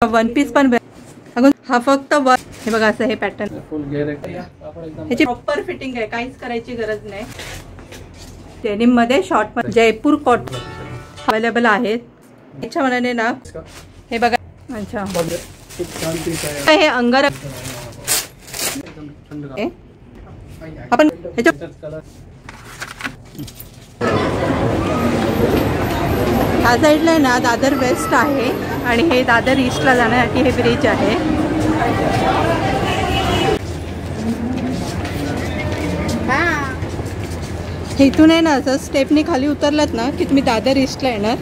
One piece पण अगं हा फक्त हे बघा असं हे पॅटर्न फुल घेर ह्याची प्रॉपर फिटिंग आहे, काहीच करायची गरज नाही. डेनिम मध्ये शॉर्ट जयपूर कॉटन अवेलेबल आहेत. याच्या मनाने ना हे बघा. अच्छा हे अंगार आपण ह्या साईडला आहे ना दादर वेस्ट आहे आणि हे दादर ईस्टला जाण्यासाठी हे ब्रिज आहे. इथून आहे ना असं स्टेपनी खाली उतरलात ना की तुम्ही दादर ईस्टला येणार.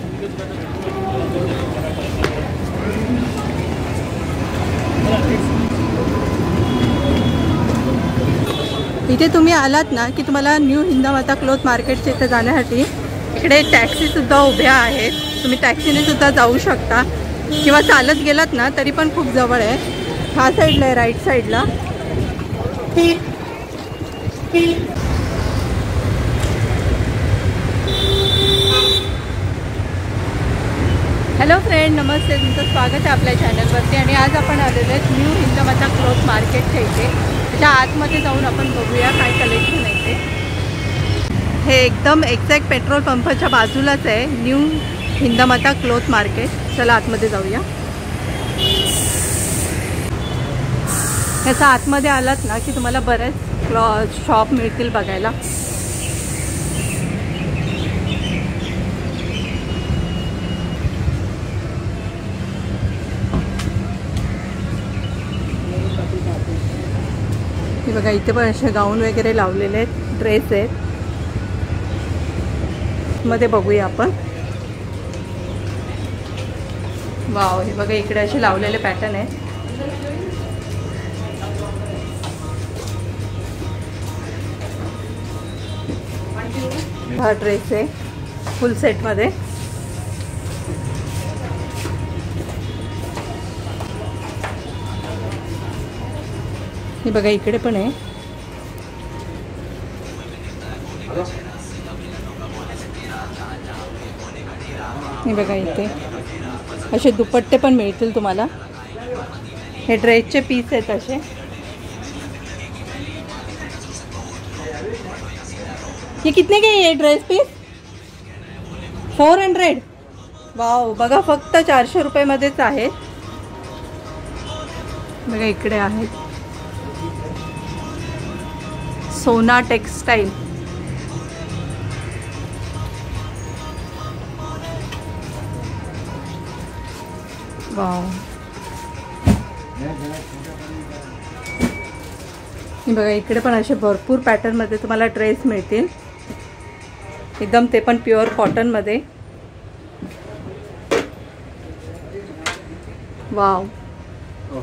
इथे तुम्ही आलात ना की तुम्हाला न्यू हिंदामाता क्लॉथ मार्केटच्या इथे जाण्यासाठी इकडे टॅक्सी सुद्धा उभ्या आहेत. तुम्ही टॅक्सीने सुद्धा जाऊ शकता किंवा चालत गेलात ना तरी पण खूप जवळ आहे. ह्या साईडला आहे, राईट साईडला. हॅलो फ्रेंड, नमस्ते, तुमचं स्वागत आहे आपल्या चॅनलवरती. आणि आज आपण आलेलो आहेत न्यू हिंदामाता क्लॉथ मार्केटच्या इथे. त्याच्या आतमध्ये जाऊन आपण बघूया काय कलेक्शन आहे ते. हे एकदम एक्झॅक्ट पेट्रोल पंपाच्या बाजूलाच आहे न्यू हिंदामाता क्लॉथ मार्केट. चला आतमध्ये जाऊया. ह्याचा आतमध्ये आलात ना की तुम्हाला बरेच शॉप मिळतील बघायला. हे बघा इथे पण असे गाऊन वगैरे लावलेले आहेत, ड्रेस आहेत. मध्ये बघूया आपण. वाव, हे बघा इकडे असे लावलेले पॅटर्न आहेत. हा ड्रेस आहे फुल सेट मध्ये. हे बघा इकडे पण आहे. हे बघा इथे असे दुपट्टे पण मिळतील तुम्हाला. हे ड्रेसचे पीस आहेत असे. ये कितने के ये ड्रेस पीस? 400. वाव, बघा फक्त 400 रुपयामध्येच आहेत. बघा इकडे आहेत सोना टेक्सटाईल. वाव, बघा इकडे पण असे भरपूर पॅटर्न मध्ये तुम्हाला ड्रेस मिळतील. एकदम ते पण प्युअर कॉटन मध्ये. वाव,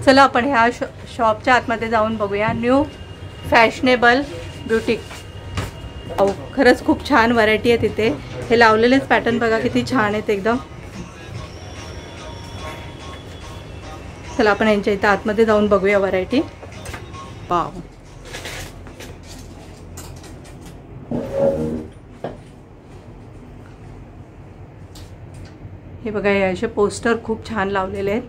चला आपण ह्या शॉपच्या आतमध्ये जाऊन बघूया. New fashionable butyric. खरंच खूप छान व्हरायटी आहे तिथे. हे लावलेलेच पॅटर्न बघा किती छान आहेत एकदम. चला आपण यांच्या इथं आतमध्ये जाऊन बघूया व्हरायटी. वाव, हे बघा हे असे पोस्टर खूप छान लावलेले आहेत.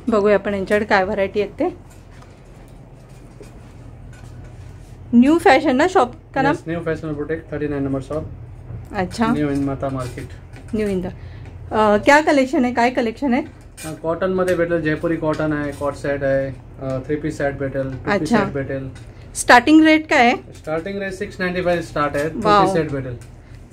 बघूया आपण यांच्याकडे काय व्हरायटी आहेत ते. न्यू फॅशन ना शॉप का नाम? New fashion boutique 39 number shop. अच्छा, न्यू हिंदामाता मार्केट. न्यू हिंदा. क्या कलेक्शन आहे, काय कलेक्शन आहे? कॉटन मध्ये भेटेल. जयपुरी कॉटन आहे, कॉट सेट आहे, 3 पीस सेट भेटेल, 2 पीस सेट भेटेल. स्टार्टिंग रेट काय आहे? स्टार्टिंग रेट 695 स्टार्ट आहे. 2 पीस सेट भेटेल.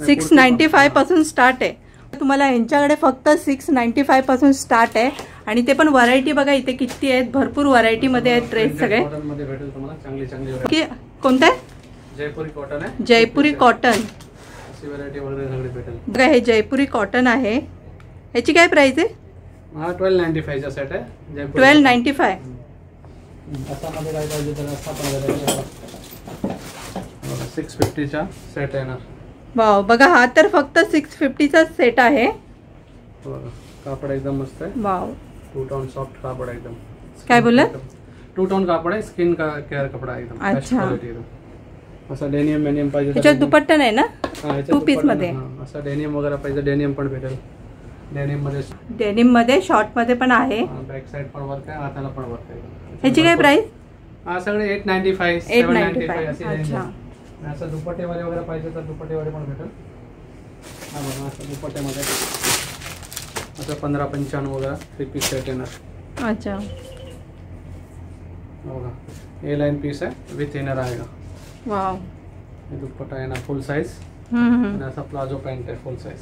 695 पासून स्टार्ट आहे. तुम्हाला यांच्याकडे फक्त 695 पासून स्टार्ट आहे. आणि ते पण व्हरायटी बघा इथे किती आहेत. भरपूर व्हरायटी मध्ये आहेत ड्रेस सगळे. कॉटन मध्ये भेटेल तुम्हाला चांगली चांगली. कोणतं आहे? जयपुरी कॉटन आहे. जयपुरी कॉटन. अशी व्हरायटी वगैरे सगळी भेटेल. बघा हे जयपुरी कॉटन आहे. याची काय प्राइस आहे? हा 1295 चा सेट आहे. 1295. असा मध्ये काय पाहिजे तर असा पण भेटेल. 650 चा सेट आहे ना. वाव, बघा हा तर फक्त 650 चा सेट आहे. कापड एकदम मस्त आहे. वाव, 2 टोन सॉफ्ट कापड एकदम. काय बोललात? 2 टोन कापड आहे. स्किन का केअर कपडा एकदम. अच्छा, असं डेनियम पाहिजे ह्याच्यात दुपट्टा नाही ना? हा, ह्याच्यात 2 पीस दुपट्टा मध्ये. नाही. हा, असं डेनियम वगैरे पाहिजे डेनियम पण भेटेल. डेनिम मध्ये शॉर्ट मध्ये पण आहे. बॅक साइड पण वर्क आहे, हाताला पण वर्क आहे. ह्याची काय प्राइस? हा सगळे 895 895. 795 अशी रेंज अच्छा. आहे. असं दुपट्टेवाले वगैरे पाहिजे तर दुपट्टेवाले पण भेटेल. हा बघा असं दुपट्ट्यामध्ये असं 1595 वगैरे 3 पीस सेट येणार. अच्छा. बघा ए लाइन पीस आहे विथ इनर आएगा. वाव. हे दुपट्टा येणार फुल साइज आणि असा प्लाझो पॅन्ट आहे फुल साइज.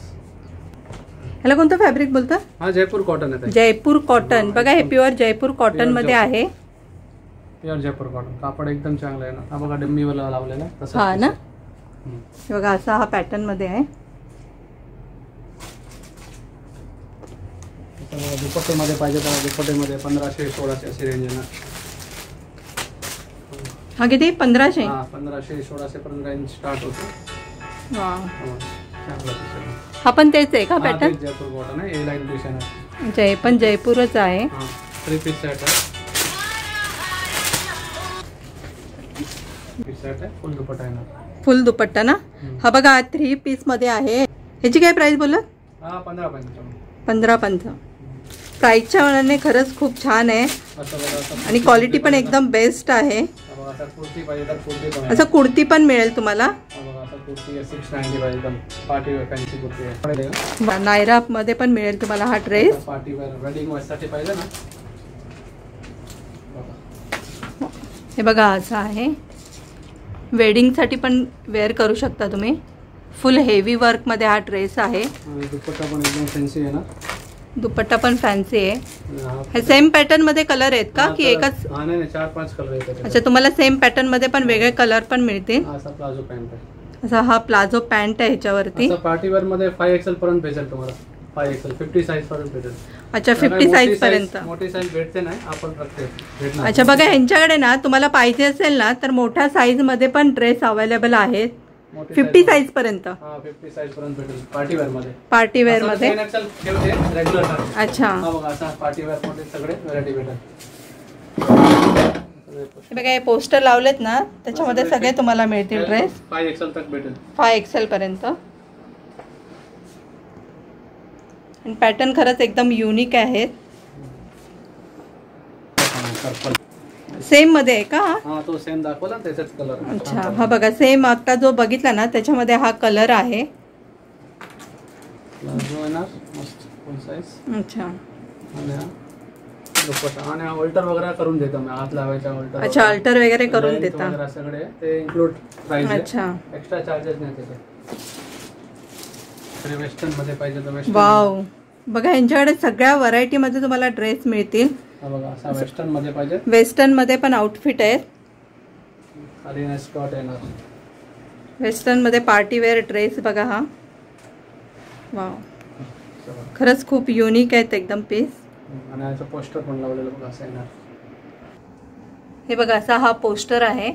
ह्याला कोणतं फॅब्रिक बोलतात? हा जयपूर कॉटन आहे. जयपूर कॉटन. बघा हे प्युअर जयपूर कॉटन मध्ये आहे. प्युअर जयपूर कॉटन कापड एकदम चांगलं आहे ना. हा बघा डम्मीवाला लावलेला आहे तसं. हा ना. हे बघा असा हा पॅटर्न मध्ये आहे. दुपट्टेमध्ये पाहिजे तर दुपट्टेमध्ये 1500-1600 अशी रेंज येणार. हा किती? 1500. हा 1500-1600 पर्यंत रेंज स्टार्ट होतो. वाव. चांगला पीस आहे. हा पण तेच आहे का पॅटर्न? जयपूर कॉटन आहे. ए लाइन पीस येणार. जय पण जयपूरच आहे. हा 3 पीस सेट आहे. पीस सेट आहे फुल दुपट्टा येणार. फुल दुपट्टा ना. हा बघा 3 पीस मध्ये आहे. ह्याची काय प्राइस बोलला? हा 15-15. 15-15. प्राइसच्या मनाने खरंच खूप छान आहे आणि क्वालिटी पण एकदम बेस्ट आहे. कुर्ती पाहिजे तर कुर्ती पण असं कुर्ती पण मिळेल तुम्हाला. कुर्ती 690 पाहिजे एकदम पार्टी वेअर फॅन्सी कुर्ती आहे. नायरा मध्ये पण मिळेल तुम्हाला हा ड्रेस. पार्टी वेअर वेडिंग साठी पाहिजे ना. हे बघा असं आहे. वेडिंग साठी पण वेअर करू शकता तुम्ही. फुल हेवी वर्क मध्ये हा ड्रेस आहे. दुपट्टा पण एकदम फॅन्सी आहे ना. दुपट्टा पण फॅन्सी आहे. हे सेम पॅटर्न मध्ये कलर आहेत का की एकच? हा नाही 4-5 कलर आहेत. अच्छा तुम्हाला सेम पॅटर्न मध्ये पण वेगळे कलर पण मिळतील. असा प्लाझो पॅन्ट आहे. असा हा प्लाझो पॅन्ट आहे ह्याच्यावरती. पार्टी वेअर मध्ये 5XL पर्यंत भेटेल तुम्हाला. 5XL 50 साइज पर्यंत भेटेल. अच्छा 50 साइज पर्यंत. मोठी साइज भेटते नाही आपण प्रत्येक. अच्छा बघा ह्यांच्याकडे ना तुम्हाला पाहिजे असेल ना तर मोठ्या साईज मध्ये पण ड्रेस अवेलेबल आहेत. 50 साइज पर्यंत. हा 50 साइज पर्यंत भेटेल पार्टी वेअर मध्ये. पार्टी वेअर मध्ये. रेग्युलर. अच्छा. हा बघा असा पार्टी वेअर मध्ये सगळे व्हरायटी भेटेल. हे बघा हे पोस्टर लावलेत ना त्याच्यामध्ये सगळे तुम्हाला मिळतील ड्रेस. 5XL तक भेटेल. 5XL पर्यंत. आणि पॅटर्न खरंच एकदम युनिक आहेत. सेम मध्ये आहे का? हा तो सेम दाखवला त्याचाच कलर. अच्छा हा बघा सेम आता जो बघितला ना त्याच्यामध्ये हा कलर आहे. मस्त फुल साइज. अच्छा. आणि हा दुपट्टा आणि अल्टर वगैरे करून देतो मी. हात लावायचा अल्टर. अच्छा अल्टर वगैरे करून देता. सगळे ते इन्क्लूड प्राइस आहे. अच्छा. एक्स्ट्रा चार्जेस नाही त्याचे. वेस्टर्न मध्ये पाहिजे तर वेस्टर्न. वाव. बघा यांच्याकडे सगळ्या व्हरायटी मध्ये तुम्हाला ड्रेस मिळतील. बघा असा वेस्टर्न मध्ये पाहिजे. वेस्टर्न मध्ये पण आउटफिट आहेत. खाली स्कर्ट येणार. वेस्टर्न मध्ये पार्टी वेअर ड्रेस बघा हा. वाव खरंच खूप युनिक आहेत एकदम पीस. आणि याचं पोस्टर पण लावलेलं बघा असं येणार. हे बघा असा हा पोस्टर आहे.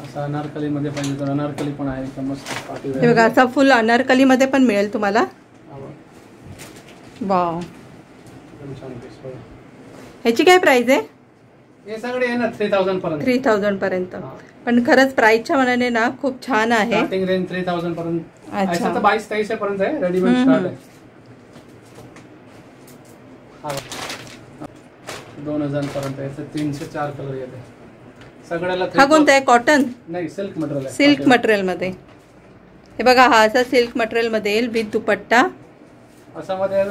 असा अनारकली मध्ये पाहिजे तर अनारकली पण आहे एकदम मस्त पार्टी वेअर. हे बघा असा फुल अनारकली मध्ये पण मिळेल तुम्हाला. वाव. ह्याची काय प्राइस आहे? हे सगळे येणार 3000 पर्यंत. 3000 पर्यंत. पण खरंच प्राइसच्या मनाने ना खूप छान आहे. स्टार्टिंग रेंज 3000 पर्यंत. अच्छा. 22-23 पर्यंत आहे. रेडीमेड स्टार्ट आहे. 2000 पर्यंत आहे. 3 से 4 कलर येते सगळ्याला. हा कोणता आहे? कॉटन? नाही सिल्क मटेरियल आहे. सिल्क मटेरियल मध्ये. हे बघा हा असा सिल्क मटेरियल मध्ये येईल विथ दुपट्टा. असा मध्ये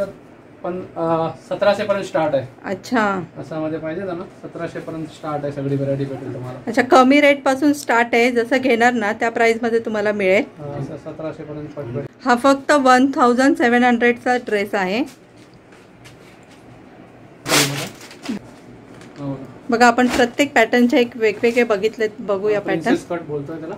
1700 पर्यंत स्टार्ट आहे. अच्छा. असा मध्ये पाहिजे ना 1700 पर्यंत स्टार्ट आहे. सगळी व्हरायटी भेटेल तुम्हाला. अच्छा कमी रेट पासून स्टार्ट आहे. जसं घेणार ना त्या प्राइस मध्ये तुम्हाला मिळेल. 1700 पर्यंत पडतो. हा फक्त 1700 चा ड्रेस आहे. बघा आपण प्रत्येक पॅटर्नचे एक वेगवेगळे बघितले. बघूया पॅटर्न. प्रिन्सेस कट बोलतोय त्याला.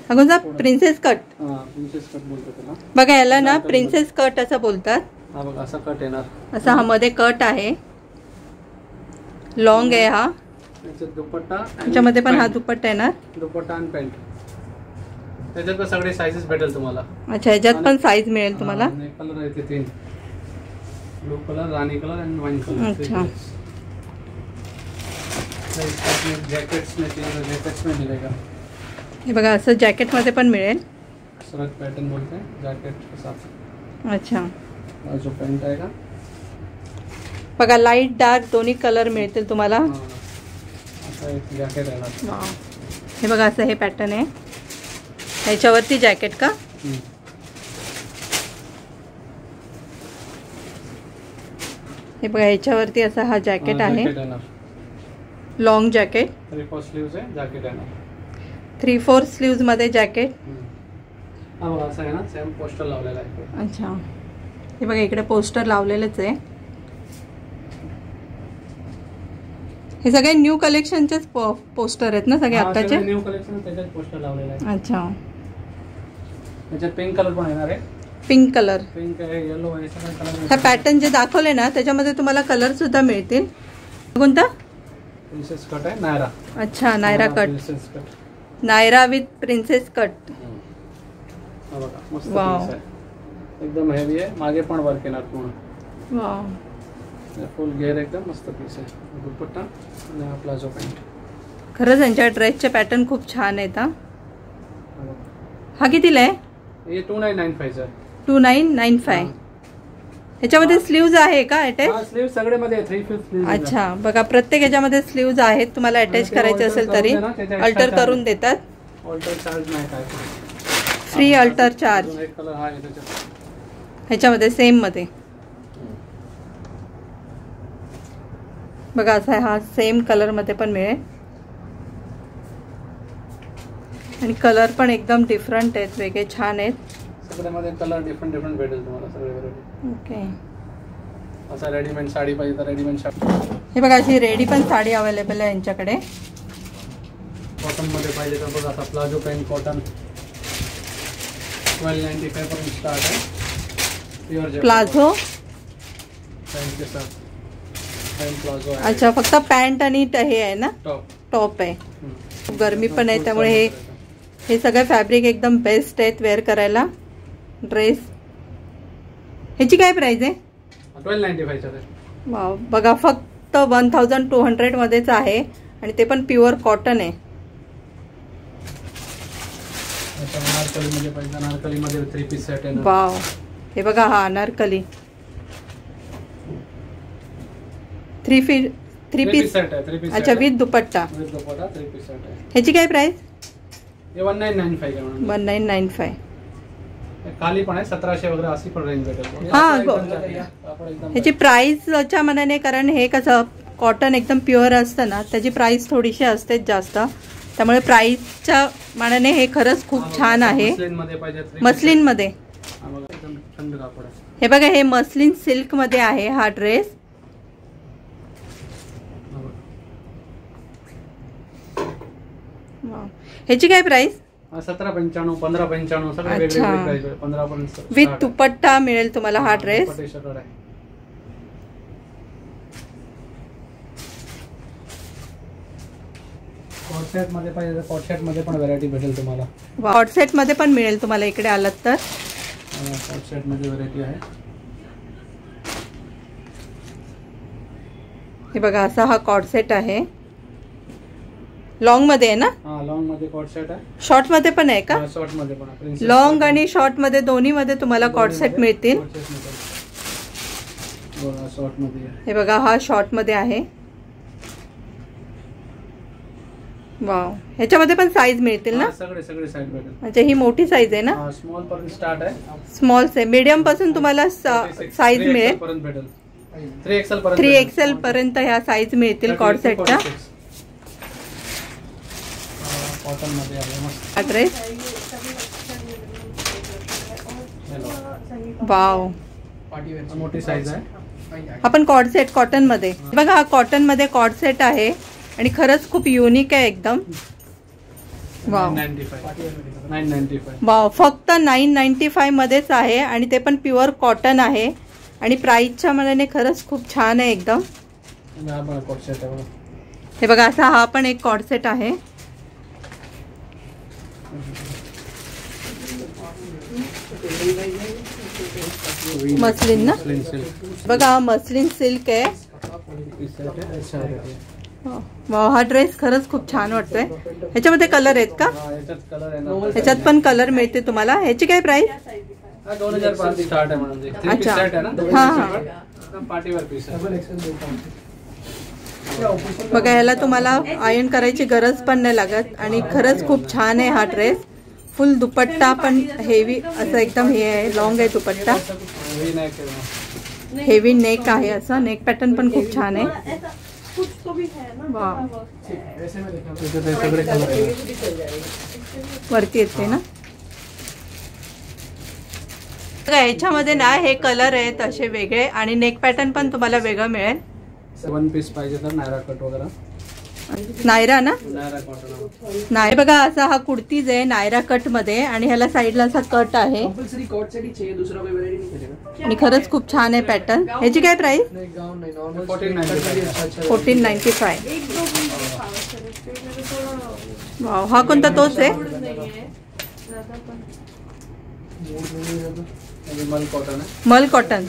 हा कोणता? Princess cut. प्रिन्सेस कट बोलतोय त्याला. बघा याला ना प्रिन्सेस कट असं बोलतात. हा बघा असा कट येणार. असा हा मध्ये कट आहे. लॉंग आहे हा. दुपट्टा. त्याच्यामध्ये पण हा दुपट्टा येणार. दुपट्टा आणि पॅन्ट. त्याच्यात पण सगळे साइजेस भेटेल तुम्हाला. अच्छा ह्याच्यात पण साईज मिळेल तुम्हाला. कलर येते 3. ब्लू कलर, रानी कलर आणि वाईन कलर. अच्छा. जैकेट्स में मिलेगा. हे बघा असं जॅकेटमध्ये पण मिळेल. सरळ पॅटर्न बोलते जॅकेट के साथ. अच्छा, जो पॅन्ट आहे का बघा लाईट डार्क दोन्ही कलर मिळतील तुम्हाला. असं एक जॅकेट आहे ना. वाव, हे बघा असं हे पॅटर्न आहे. ह्याच्यावरती जॅकेट का? हे बघा ह्याच्यावरती असा हा जॅकेट आहे. लॉंग जॅकेट 3/4 स्लीव्स आहे. जॅकेट आहे ना 3/4 स्लीव्स मध्ये जॅकेट. हा बघा असं आहे ना, सेम पोस्टर लावलेला आहे. अच्छा, हे बघा इकडे पोस्टर लावलेलेच आहे. हे सगळे न्यू कलेक्शनचेच पोस्टर आहेत ना सगळे आत्ताचे? न्यू कलेक्शन त्याच्यात पोस्टर लावलेला आहे. अच्छा, त्याच्यात पिंक कलर पण येणार आहे. पिंक कलर, पिंक आहे, येलो आहे, सगळे कलर. हा पॅटर्न जे दाखवले ना त्याच्यामध्ये तुम्हाला कलर सुद्धा मिळतील. कोणता? प्रिन्सेस कट आहे नायरा. अच्छा, Naira cut. Princess cut, Naira with princess cut. हा बघा मस्त वाव. पीस आहे, एकदम हेवी आहे. मागे पण वर्क येणार पूर्ण. वाव, फुल घेर एकदम मस्त पीस आहे. दुपट्टा आणि हा प्लाझो पॅन्ट. खरंच यांच्या ड्रेसचे पॅटर्न खूप छान आहेत. हा कितीला आहे? हे 2995 आहे. 2995. ह्याच्यामध्ये स्लीव्ज आहे का अटॅच? हा स्लीव सगळे मध्ये 3/5 स्लीव. अच्छा, बघा प्रत्येक ह्याच्यामध्ये स्लीव्ज आहेत. तुम्हाला अटॅच करायचे असेल तरी अल्टर करून देतात. ऑल्टर चार्ज नाही काय. Free alter charge. एक कलर हा आहे त्याच्यात. ह्याच्यामध्ये सेम मध्ये बघा असा हा सेम कलर मध्ये पण मिळेल. आणि कलर पण एकदम डिफरंट आहेत, वेगळे छान आहेत. सगळ्यामध्ये कलर डिफरंट भेटेल तुम्हाला सगळे व्हरायटी. ओके, असा रेडीमेड साडी पाहिजे तर रेडीमेड साडी. हे बघा अशी रेडी पण साडी अवेलेबल आहे यांच्याकडे. कॉटन मध्ये पाहिजे तर बघा असा प्लाझो पॅन्ट कॉटन 1295 पासून स्टार्ट आहे. प्युअर प्लाझो पॅन्ट के साथ पॅन्ट प्लाझो आहे. अच्छा, फक्त पॅन्ट आणि हे आहे ना, टॉप. टॉप आहे. गरमी पण आहे त्यामुळे हे सगळे फॅब्रिक एकदम बेस्ट आहेत वेअर करायला. ड्रेस ह्याची काय प्राइस आहे? 1295 आहे. वाव, बघा फक्त 1200 मध्येच आहे आणि ते पण प्युअर कॉटन आहे. अनारकली मध्ये पाहिजे, अनारकली मध्ये 3 पीस सेट आहे. वाव, हे बघा हा अनारकली 3 पीस सेट आहे. 3 पीस. अच्छा, with dupatta. With dupatta 3 piece set आहे. ह्याची काय प्राइस? हे 1995 आहे. 1995. खाली पण आहे 1700 वगैरे अशी पण रेंज भेटेल. हा, ह्याची प्राइसच्या मनाने, कारण हे कसं कॉटन एकदम प्युअर असतं ना, त्याची प्राइस थोडीशी असते जास्त. त्यामुळे प्राइसच्या मानाने हे खरंच खूप छान आहे. मस्लिन मध्ये थंड कापड आहे. हे बघा हे मस्लिन सिल्क मध्ये आहे हा ड्रेस. ह्याची काय प्राइस? 1795 1595 सगळे वेगळे प्राइस आहे. 15 पर्यंत विथ दुपट्टा मिळेल तुम्हाला हा ड्रेस. कॉट सेट मध्ये पाहिजे तर कॉट सेट मध्ये पण व्हरायटी भेटेल तुम्हाला. कॉट सेट मध्ये पण मिळेल तुम्हाला इकडे आलात तर. कॉट सेट मध्ये व्हरायटी आहे. हे बघा असा हा कॉट सेट आहे. लॉंग मध्ये आहे ना? हा, लॉंग मध्ये कॉट सेट आहे. शॉर्ट मध्ये पण आहे का? शॉर्ट मध्ये पण आहे. लॉंग आणि शॉर्ट मध्ये दोन्ही मध्ये तुम्हाला कॉट सेट मिळतील. शॉर्ट मध्ये हे बघा हा शॉर्ट मध्ये आहे. वाव, ह्याच्यामध्ये पण साईज मिळतील ना? सगळे साईज भेटेल. अच्छा, ही मोठी साईज आहे ना? स्मॉल पासून स्टार्ट आहे. स्मॉल से मीडियम पासून तुम्हाला साईज मिळेल. 3XL पर्यंत ह्या साईज मिळतील कॉट सेटच्या. कॉटन मध्ये आहे मस्त ड्रेस. वाव, मोठी साईज आहे. आपण कॉट सेट कॉटन मध्ये बघा, हा कॉटन मध्ये कॉट सेट आहे आणि खरंच खूप युनिक आहे एकदम. वाव 995. वाव, फक्त 995 मध्येच आहे आणि ते पण प्युअर कॉटन आहे. आणि प्राइसच्या मनाने खरंच खूप छान आहे एकदम. हे बघा असा हा पण एक कॉट सेट आहे. मस्लिन ना? बघा हा मस्लिन सिल्क आहे. वाव, हा ड्रेस खरंच खूप छान वाटतोय. ह्याच्यामध्ये कलर आहेत का? हा, याच्यात कलर आहे ना. ह्याच्यात पण कलर मिळते तुम्हाला. ह्याची काय प्राइस? हा 2005 स्टार्ट आहे म्हणजे. थ्री पीस अच्छा. सेट आहे ना. हा, हा. एकदम पार्टीवर पीस आहे. बघा, ह्याला तुम्हाला आयर्न करायची गरज पण नाही लागत आणि खरंच खूप छान आहे हा ड्रेस. फुल दुपट्टा पण हेवी असं एकदम हे आहे, लॉंग आहे दुपट्टा. हे नाही केलं. हेवी नेक आहे, असं नेक पॅटर्न पण खूप छान आहे. वाव, त्याच्यात हे सगळे कलर आहे. वरती येते ना. बघा, ह्याच्यामध्ये ना हे कलर आहेत असे वेगळे आणि नेक पॅटर्न पण तुम्हाला वेगळं मिळेल. 7 पीस पाहिजे तर नायरा कट वगैरे. नायरा ना. नायरा कॉटन. नाही बघा, असा हा कुर्तीज आहे नायरा कट मध्ये आणि ह्याला साईडला असा कट आहे आणि खरंच खूप छान आहे पॅटर्न. ह्याची काय प्राइस? 1495. वाव, हा कोणता तोच आहे? मल कॉटन आहे. मल कॉटन.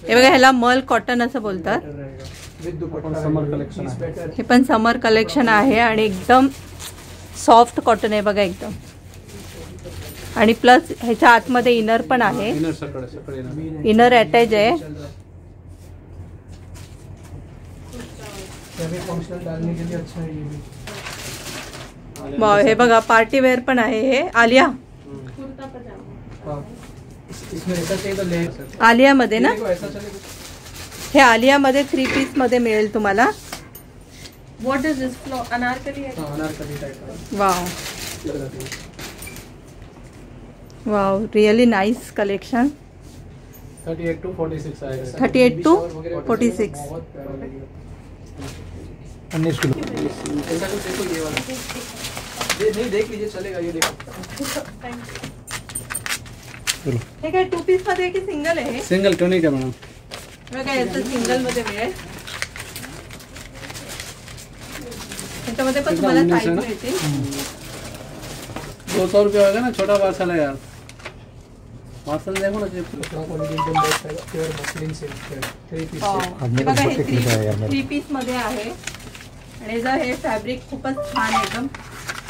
हे बघा, ह्याला मल कॉटन असं बोलतात. समर कलेक्शन आहे. हे पण समर कलेक्शन आहे आणि एकदम सॉफ्ट कॉटन आहे बघा एकदम. आणि प्लस ह्याच्या आतमध्ये इनर पण आहे. इनर सगळे इनर. इनर अटॅच आहे. वाव, हे बघा पार्टी वेअर पण आहे. हे आलिया, आलिया मध्ये ना. हे आलिया मध्ये 3 पीस मध्ये मिळेल तुम्हाला. What is this flow? Anarkali. Wow wow, really nice collection. 38 to 46 आएगा. 38 to 46. 19 किलो. ऐसा कुछ देखो ये वाला. नहीं देख लीजिए चलेगा ये देखो. चलो. हे काय 2 पीस मध्ये की सिंगल आहे? सिंगल टोनिक आहे मॅडम. बघा, याचं सिंगल मध्ये मिळेल. त्याच्यामध्ये पण तुम्हाला साईज मिळते. 200 रुपये होगा ना, छोटा पार्सल है यार. पार्सल देखो ना. हे बघा, हे 3 पीस मध्ये आहे आणि जर हे फॅब्रिक खूपच छान आहे एकदम.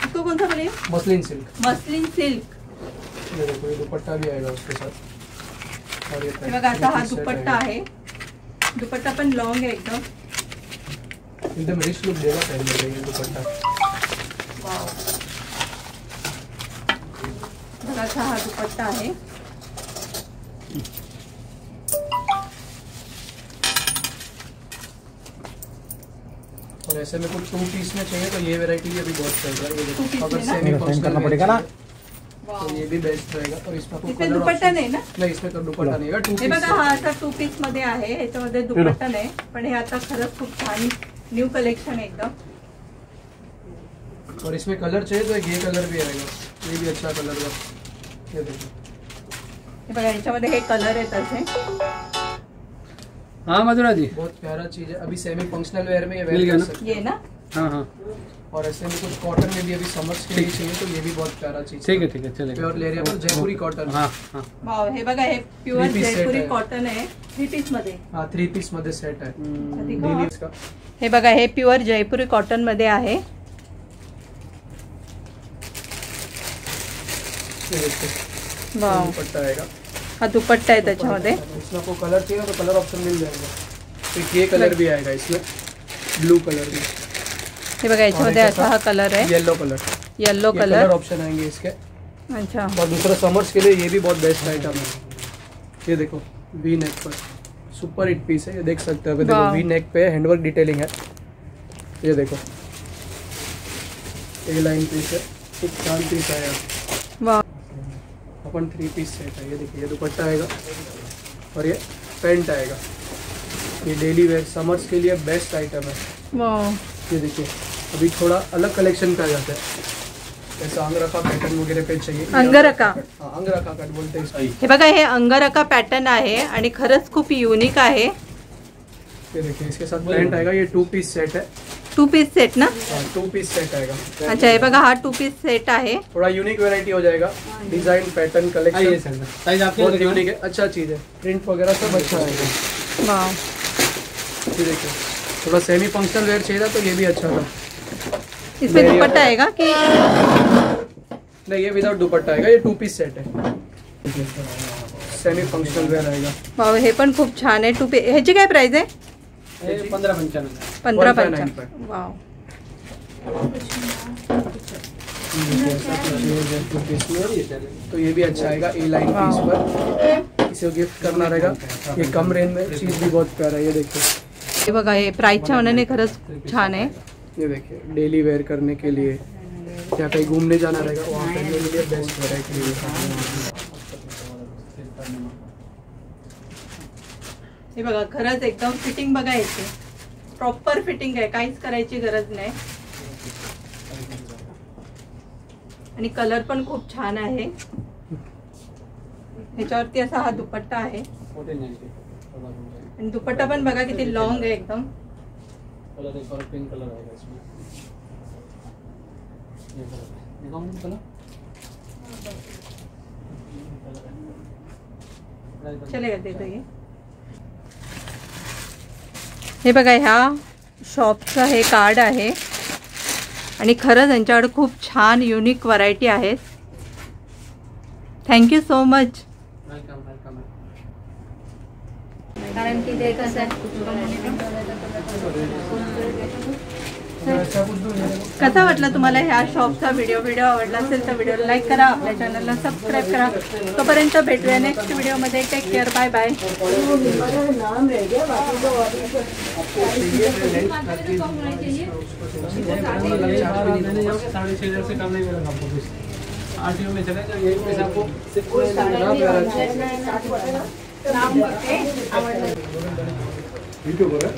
इसको कौन सा बोलिए? Muslin silk. Muslin silk. ये देखो ये दुपट्टा भी आएगा उसके साथ. और ये हे बघा, असा हा दुपट्टा आहे. दुपट्टा पण लॉंग आहे एकदम. एकदम रिच लुक देगा पहनने के लिए दुपट्टा. वाव, बघा असा हा दुपट्टा आहे. और ऐसे में कुछ 2 पीस में चाहिए तो ये वैरायटी भी अभी बहुत चल रहा है. ये 2 पीस देखो अगर में ना? सेमी फंक्शनल पड़ेगा ना. तो ये भी बेस्ट रहेगा. और इसमें आपको इसमें कलर दुपट्टा नाही ना? नहीं इसमें तो दुपट्टा नहीं है. 2 हे पीस बघा, हा असा 2 पीस मध्ये आहे. ह्याच्यामध्ये दुपट्टा नाही, पण हे आता खरंच खूप छान न्यू कलेक्शन आहे एकदम. और इसमें कलर चाहिए तो एक ये कलर भी आएगा. ये भी अच्छा कलर है. ये देखो हे बघा, ह्याच्यामध्ये हे कलर आहेत असे. हाँ मधुरा जी. बहुत प्यारा चीज है. अभी सेमी फंक्शनल वेयर में ये मिल वेयर गया कर ना? सकते ये हैं. ना. हाँ हाँ और ऐसे में कुछ कॉटन में भी अभी समर्स के लिए चाहिए तो ये भी बहुत प्यारा चीज ठीक है चलेगा. प्योर लेरिया पर जयपुरी कॉटन. हाँ हाँ. वाव, हे बघा, हे प्युअर 3 piece set जयपुरी आहे. कॉटन आहे. 3 पीस मध्ये. हाँ 3 पीस मध्ये सेट है. दिखाओ. इसका हे बघा, हे प्युअर जयपुरी कॉटन मध्ये आहे. ये देखो वाव, दुपट्टा आएगा. हा दुपट्टा आहे त्याच्यामध्ये. इसमें आपको कलर चाहिए तो कलर ऑप्शन मिल जाएगा. एक ये कलर भी आएगा इसमें. ब्लू कलर भी. हे बघा, याच्यामध्ये असा हा कलर आहे. Yellow colour. येलो ये कलर. कलर ऑप्शन आएंगे इसके. अच्छा. और दूसरा समर्स के लिए ये भी बहुत बेस्ट आइटम है. ये देखो वी नेक पर सुपर हिट पीस है. ये देख सकते हो. देखो वाह. वी नेक पे हैंडवर्क डिटेलिंग है. ये देखो ए लाइन पीस है. एक छान पीस आया. वाव, अपन 3 पीस सेट है. ये देखिए ये दुपट्टा आएगा और ये पैंट आएगा. ये डेली वेयर समर्स के लिए बेस्ट आइटम है. वाव. ये देखिए अभी थोड़ा अलग कलेक्शन का जाता है. जैसे अंगरखा पैटर्न वगैरह पे चाहिए. अंगरखा. हाँ अंगरखा कट बोलते हैं इसको. हे बघा, हे अंगरखा पॅटर्न आहे आणि खरंच खूप युनिक आहे. ये देखिए इसके साथ पैंट आएगा. ये 2 पीस सेट है. 2 पीस सेट ना. 2 पीस सेट आएगा. अच्छा, हे बघा, हा 2 पीस सेट आहे. थोड़ा यूनिक वैरायटी हो जाएगा. डिजाइन पैटर्न कलेक्शन साइज आपके बहुत यूनिक है. अच्छा चीज है. प्रिंट वगैरह सब अच्छा आएगा. वाव, ये देखिए थोड़ा सेमी फंक्शनल वेयर चाहिए था तो ये भी अच्छा था। इसमें दुपट्टा आएगा की नहीं, ये विदाउट दुपट्टा आएगा, ये 2 पीस सेट है, सेमी फंक्शनल वेयर आएगा। वाव, हे पण खूप छान आहे. ह्याची काय प्राइस आहे? 1595. 15,95. वाव. तो ये भी अच्छा आएगा ए लाइन पीस पर, इसे गिफ्ट करना रहेगा। ये कम रेंज में चीज़ भी बहुत प्यारा है, ये देखिए। हे बघा, हे प्राइसच्या मानाने खरंच छान आहे. ये देखिए डेली वेयर करने के लिए या कहीं घूमने जाना रहेगा वहाँ पहनने के लिए बेस्ट वैरायटी है। हे बघा, खरंच एकदम फिटिंग बघा याची प्रॉपर फिटिंग आहे, काहीच करायची गरज नाही. आणि कलर पण खूप छान आहे. ह्याच्यावरती असा हा दुपट्टा आहे 1490. आणि दुपट्टा पण बघा किती लॉंग आहे एकदम. कलर एक और पिंक कलर आएगा इसमें. ये कौन सा कलर? चलेगा ते ये. हे बघा, ह्या शॉपचं हे कार्ड आहे आणि खरंच यांच्याकडे खूप छान युनिक व्हरायटी आहेत. Thank you so much. Welcome welcome. कारण की ते कसं आहे, कसा वाटला तुम्हाला ह्या शॉपचा व्हिडिओ आवडला असेल तर व्हिडिओला लाईक करा, आपल्या चॅनलला सबस्क्राईब करा. तोपर्यंत भेटूया नेक्स्ट व्हिडिओमध्ये. Take care, bye bye. $6,500 से कम नहीं मिलेगा आपको कुछ. RTO में चले जाओ, यही पैसा आपको यूट्यूबर है.